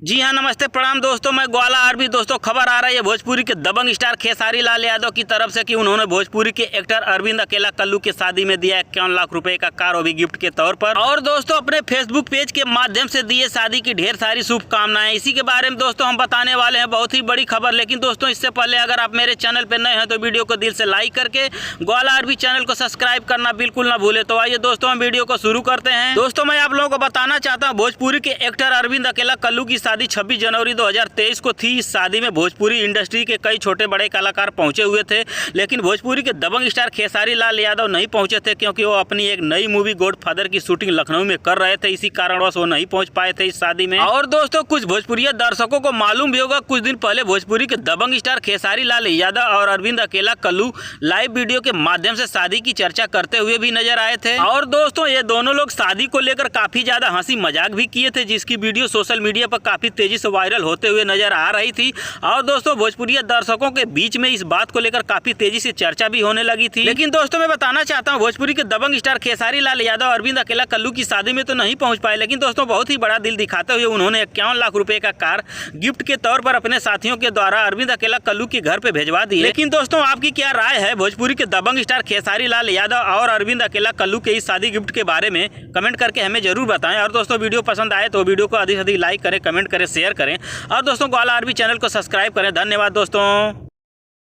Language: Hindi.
जी हाँ, नमस्ते प्रणाम दोस्तों, मैं ग्वाला आरबी। दोस्तों खबर आ रही है भोजपुरी के दबंग स्टार खेसारी लाल यादव की तरफ से कि उन्होंने भोजपुरी के एक्टर अरविंद अकेला कल्लू की शादी में दिया 51 लाख रुपए का कार, वो भी गिफ्ट के तौर पर। और दोस्तों अपने फेसबुक पेज के माध्यम से दिए शादी की ढेर सारी शुभकामनाएं। इसी के बारे में दोस्तों हम बताने वाले हैं, बहुत ही बड़ी खबर। लेकिन दोस्तों इससे पहले अगर आप मेरे चैनल पर नए हैं तो वीडियो को दिल से लाइक करके ग्वाला आरबी चैनल को सब्सक्राइब करना बिल्कुल ना भूले। तो आइए दोस्तों हम वीडियो को शुरू करते हैं। दोस्तों मैं आप लोगों को बताना चाहता हूँ, भोजपुरी के एक्टर अरविंद अकेला कल्लू की शादी 26 जनवरी 2023 को थी। इस शादी में भोजपुरी इंडस्ट्री के कई छोटे बड़े कलाकार पहुंचे हुए थे, लेकिन भोजपुरी के दबंग स्टार खेसारी लाल यादव नहीं पहुंचे थे, क्योंकि वो अपनी एक नई मूवी गॉडफादर की शूटिंग लखनऊ में कर रहे थे। इसी कारणवश वो नहीं पहुंच पाए थे इस शादी में। और दोस्तों कुछ भोजपुरी दर्शकों को मालूम भी होगा, कुछ दिन पहले भोजपुरी के दबंग स्टार खेसारी लाल यादव और अरविंद अकेला कल्लू लाइव वीडियो के माध्यम से शादी की चर्चा करते हुए भी नजर आए थे। और दोस्तों ये दोनों लोग शादी को लेकर काफी ज्यादा हंसी मजाक भी किए थे, जिसकी वीडियो सोशल मीडिया पर काफी तेजी से वायरल होते हुए नजर आ रही थी। और दोस्तों भोजपुरी दर्शकों के बीच में इस बात को लेकर काफी तेजी से चर्चा भी होने लगी थी। लेकिन दोस्तों मैं बताना चाहता हूं, भोजपुरी के दबंग स्टार खेसारी लाल यादव अरविंद अकेला कल्लू की शादी में तो नहीं पहुंच पाए, लेकिन दोस्तों बहुत ही बड़ा दिल दिखाते हुए उन्होंने 51 लाख रुपए का कार गिफ्ट के तौर पर अपने साथियों के द्वारा अरविंद अकेला कल्लू के घर पे भेजवा दिए। लेकिन दोस्तों आपकी क्या राय है भोजपुरी के दबंग स्टार खेसारी लाल यादव और अरविंद अकेला कल्लू के इस शादी गिफ्ट के बारे में कमेंट करके हमें जरूर बताएं। और दोस्तों वीडियो पसंद आए तो वीडियो को अधिक से अधिक लाइक करें, कमेंट करें, शेयर करें और दोस्तों ग्वाला आरबी चैनल को सब्सक्राइब करें। धन्यवाद दोस्तों।